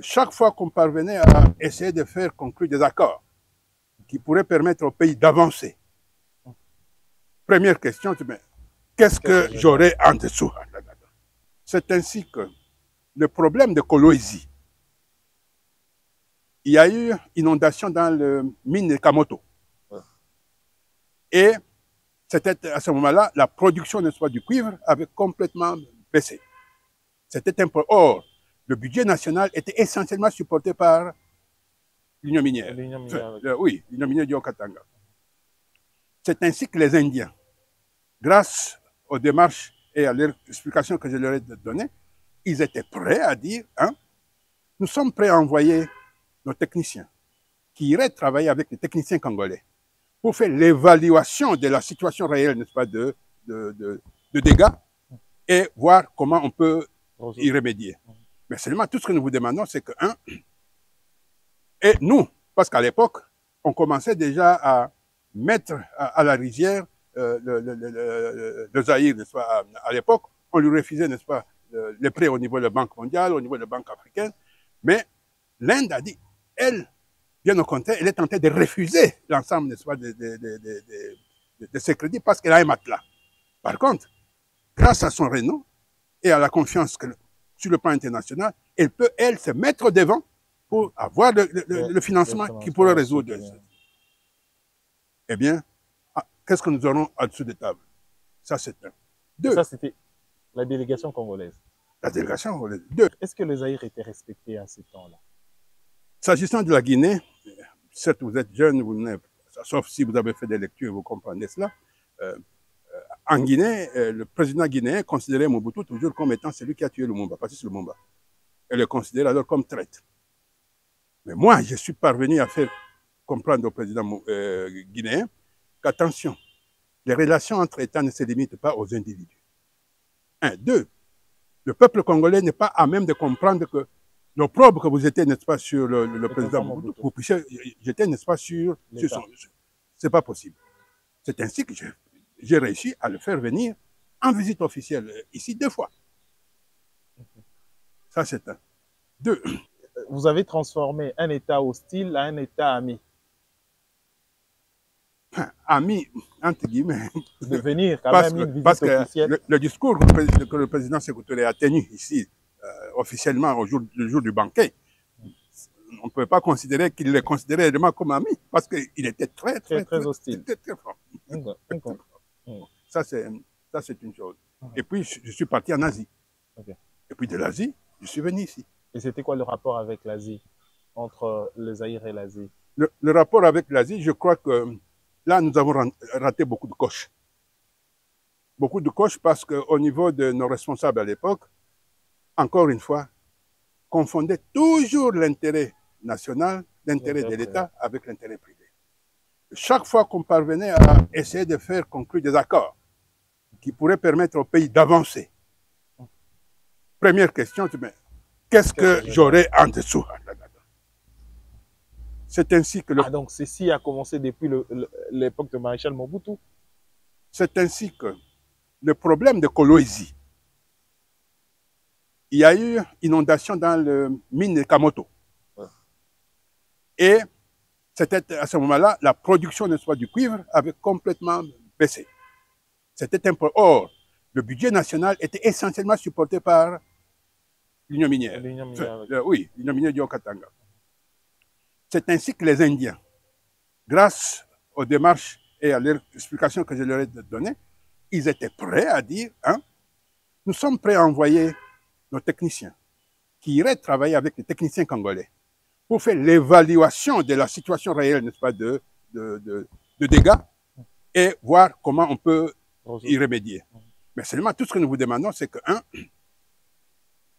chaque fois qu'on parvenait à essayer de faire conclure des accords qui pourraient permettre au pays d'avancer, première question, qu'est-ce que j'aurais en dessous? C'est ainsi que le problème de Kolwezi, il y a eu inondation dans le mine de Kamoto. Et c'était à ce moment-là, la production du cuivre avait complètement baissé. C'était un peu. Or, le budget national était essentiellement supporté par l'Union minière. Oui, l'Union minière du Haut-Katanga. C'est ainsi que les Indiens, grâce aux démarches et à l'explication que je leur ai données, ils étaient prêts à dire, nous sommes prêts à envoyer nos techniciens qui iraient travailler avec les techniciens congolais pour faire l'évaluation de la situation réelle, n'est-ce pas, de dégâts et voir comment on peut y remédier. Mais seulement tout ce que nous vous demandons, c'est que, et nous, parce qu'à l'époque, on commençait déjà à mettre à la rizière le Zaïre, n'est-ce pas, à l'époque, on lui refusait, n'est-ce pas, les prêts au niveau de la Banque mondiale, au niveau de la Banque africaine, mais l'Inde a dit, elle, bien au contraire, elle est tentée de refuser l'ensemble, n'est-ce pas, de ces crédits parce qu'elle a un matelas. Par contre, grâce à son renom et à la confiance que, sur le plan international, elle peut, elle, se mettre devant pour avoir le financement qui pourrait résoudre. Eh bien, qu'est-ce que nous aurons au-dessus de table? Ça, c'est un. Deux. Ça, c'était la délégation congolaise. La délégation congolaise. Deux. Est-ce que le Zaïre était respecté à ce temps-là? S'agissant de la Guinée, certes, vous êtes jeune, sauf si vous avez fait des lectures, vous comprenez cela. En Guinée, le président guinéen considérait Mobutu toujours comme étant celui qui a tué Lumumba, Patrice Lumumba. Et le considérait alors comme traître. Mais moi, je suis parvenu à faire comprendre au président guinéen qu'attention, les relations entre États ne se limitent pas aux individus. Un. Deux, le peuple congolais n'est pas à même de comprendre que l'opprobre que vous étiez, n'est-ce pas, sur le président Mobutu, vous puissiez jeter, n'est-ce pas, sur son. C'est pas possible. C'est ainsi que j'ai réussi à le faire venir en visite officielle ici 2 fois. Ça, c'est un. 2. Vous avez transformé un État hostile à un État ami. Ami, entre guillemets. De venir quand même une visite officielle. Parce que le discours que le président Sékou Touré a tenu ici, officiellement, le jour du banquet, on ne peut pas considérer qu'il le considérait vraiment comme ami, parce qu'il était très hostile. Très fort. Ça, c'est une chose. Et puis, je suis parti en Asie. Et puis, de l'Asie, je suis venu ici. Et c'était quoi le rapport avec l'Asie, entre le Zaïre et l'Asie? Le rapport avec l'Asie, je crois que là, nous avons raté beaucoup de coches. Beaucoup de coches parce qu'au niveau de nos responsables à l'époque, encore une fois, confondaient toujours l'intérêt national, l'intérêt de l'État avec l'intérêt privé. Chaque fois qu'on parvenait à essayer de faire conclure des accords qui pourraient permettre au pays d'avancer, première question, qu'est-ce que j'aurais en dessous? C'est ainsi que donc ceci a commencé depuis l'époque de Maréchal Mobutu. C'est ainsi que le problème de Kolwezi, il y a eu inondation dans le mine de Kamoto. Et c'était à ce moment-là, la production, n'est-ce pas, du cuivre avait complètement baissé. C'était un peu. Or, le budget national était essentiellement supporté par l'Union minière. Oui, l'Union minière du Haut-Katanga. C'est ainsi que les Indiens, grâce aux démarches et à l'explication que je leur ai données, ils étaient prêts à dire, nous sommes prêts à envoyer nos techniciens qui iraient travailler avec les techniciens congolais pour faire l'évaluation de la situation réelle, n'est-ce pas, de dégâts et voir comment on peut y remédier. Mais seulement tout ce que nous vous demandons, c'est que,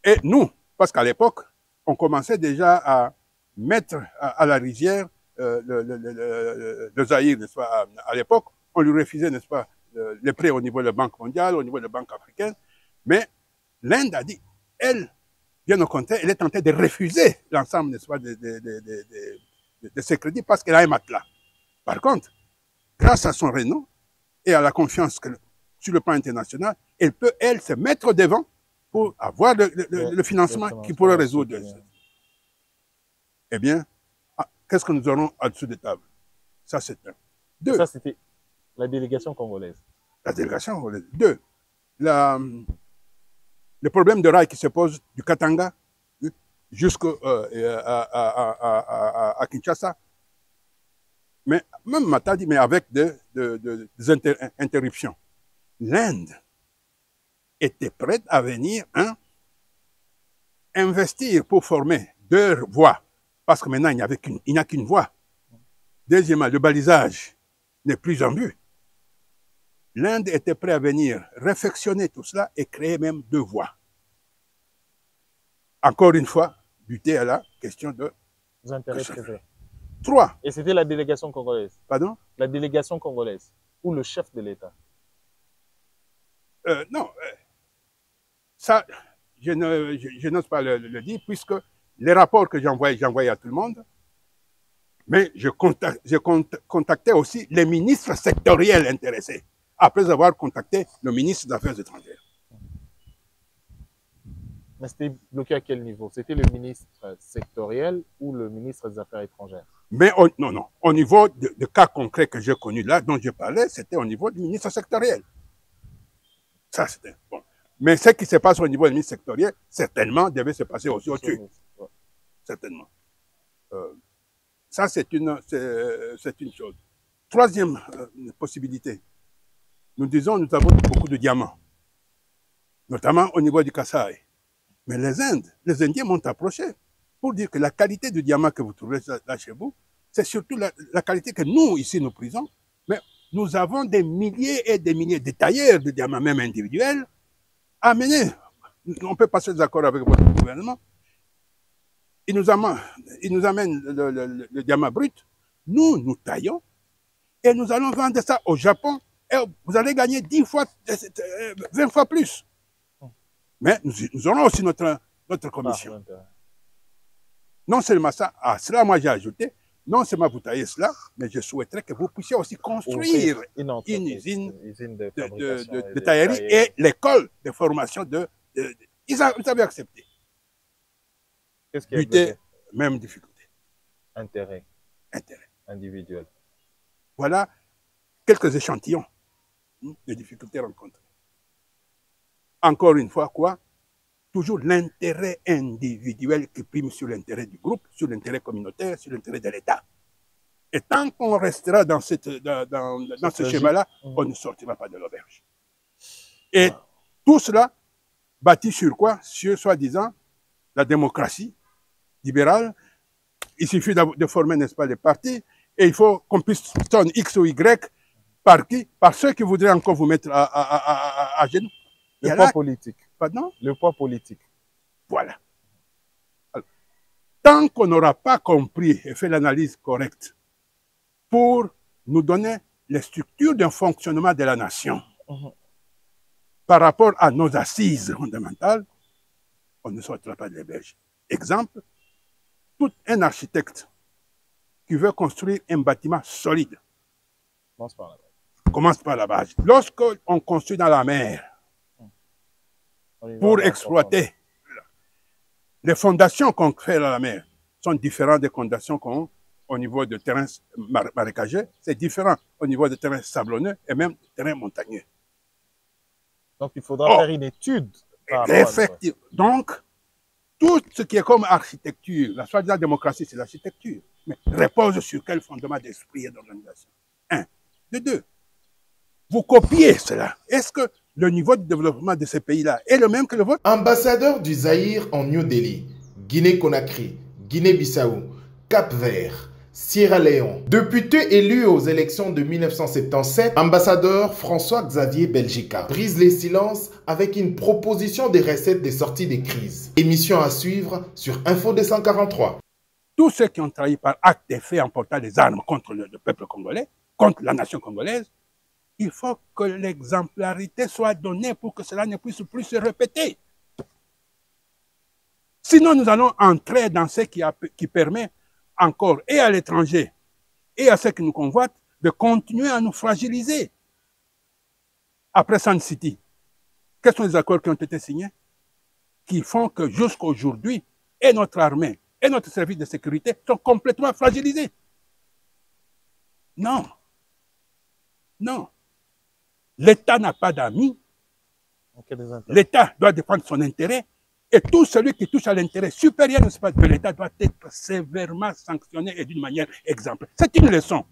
et nous, parce qu'à l'époque, on commençait déjà à mettre à la rizière le Zaïre, n'est-ce pas, à l'époque, on lui refusait, n'est-ce pas, les prêts au niveau de la Banque mondiale, au niveau de la Banque africaine, mais l'Inde a dit, elle, bien au contraire, elle est tentée de refuser l'ensemble, n'est-ce pas, de ces crédits parce qu'elle a un matelas. Par contre, grâce à son renom et à la confiance que, sur le plan international, elle peut, elle, se mettre devant pour avoir le financement qui pourrait résoudre. eh bien, qu'est-ce que nous aurons en-dessous des tables? Ça, c'est un. Deux. Ça, c'était la délégation congolaise. La délégation congolaise. Deux, le problème de rail qui se pose du Katanga jusqu'à Kinshasa. Mais même Matadi, mais avec des interruptions. L'Inde était prête à venir investir pour former 2 voies. Parce que maintenant, il n'y a qu'une voie. Deuxièmement, le balisage n'est plus en vue. L'Inde était prête à venir réfectionner tout cela et créer même 2 voies. Encore une fois, buter à la question de... Des intérêts privés. 3. Et c'était la délégation congolaise. Pardon? La délégation congolaise. Ou le chef de l'État. Non. Ça, je n'ose pas le dire, puisque les rapports que j'envoyais à tout le monde, mais je contactais aussi les ministres sectoriels intéressés, après avoir contacté le ministre des Affaires étrangères. Mais c'était bloqué à quel niveau? C'était le ministre sectoriel ou le ministre des Affaires étrangères? Mais non. Au niveau de cas concrets que j'ai connus là, dont je parlais, c'était au niveau du ministre sectoriel. Ça, c'était bon. Mais ce qui se passe au niveau du ministre sectoriel, certainement, devait se passer aussi au-dessus. Ouais. Certainement. Ça, c'est une chose. Troisième possibilité. Nous disons, nous avons beaucoup de diamants, notamment au niveau du Kasaï. Mais les Indiens m'ont approché pour dire que la qualité du diamant que vous trouvez là chez vous, c'est surtout la qualité que nous, ici, nous prisons. Mais nous avons des milliers et des milliers de tailleurs de diamants, même individuels, amenés. On peut passer des accords avec votre gouvernement. Ils nous amènent le diamant brut. Nous taillons et nous allons vendre ça au Japon et vous allez gagner 10 fois, 20 fois plus. Mais nous aurons aussi notre commission. Non seulement ça, à cela, moi j'ai ajouté, non seulement vous taillez cela, mais je souhaiterais que vous puissiez aussi construire une usine de taillerie et l'école de formation ils avaient accepté. Qu'est-ce qui a bloqué? Même difficulté. Intérêt. Individuel. Voilà quelques échantillons de difficultés rencontrées. Encore une fois, quoi? Toujours l'intérêt individuel qui prime sur l'intérêt du groupe, sur l'intérêt communautaire, sur l'intérêt de l'État. Et tant qu'on restera dans ce schéma-là, on ne sortira pas de l'auberge. Et tout cela bâti sur quoi? Sur, soi-disant, la démocratie libérale. Il suffit de former, n'est-ce pas, les partis, et il faut qu'on puisse sonner X ou Y par qui? Par ceux qui voudraient encore vous mettre à genoux. Le poids politique. Pardon? Le poids politique. Voilà. Alors, tant qu'on n'aura pas compris et fait l'analyse correcte pour nous donner les structures d'un fonctionnement de la nation par rapport à nos assises fondamentales, on ne sortira pas de l'auberge. Exemple, tout un architecte qui veut construire un bâtiment solide commence par la base. Lorsqu'on construit dans la mer, pour exploiter, les fondations qu'on fait dans la mer sont différentes des fondations qu'on au niveau de terrains marécageux, c'est différent au niveau de terrains sablonneux et même de terrains montagneux. Donc il faudra faire une étude. Effectivement. Donc, tout ce qui est comme architecture, la soi-disant démocratie, c'est l'architecture, mais repose sur quel fondement d'esprit et d'organisation? Un. De deux, vous copiez cela. Est-ce que le niveau de développement de ces pays-là est le même que le vôtre? Ambassadeur du Zaïre en New Delhi, Guinée-Conakry, Guinée-Bissau, Cap-Vert, Sierra Leone. Député élu aux élections de 1977, ambassadeur François-Xavier Belgica brise les silences avec une proposition des recettes des sorties des crises. Émission à suivre sur Info 243. Tous ceux qui ont trahi par acte et fait en portant les armes contre le peuple congolais, contre la nation congolaise, il faut que l'exemplarité soit donnée pour que cela ne puisse plus se répéter. Sinon, nous allons entrer dans ce qui permet encore et à l'étranger et à ceux qui nous convoitent de continuer à nous fragiliser. Après Sun City, quels sont les accords qui ont été signés qui font que jusqu'à aujourd'hui, et notre armée, et et notre service de sécurité sont complètement fragilisés. Non. Non. L'État n'a pas d'amis. L'État doit défendre son intérêt. Et tout celui qui touche à l'intérêt supérieur de l'État doit être sévèrement sanctionné et d'une manière exemplaire. C'est une leçon.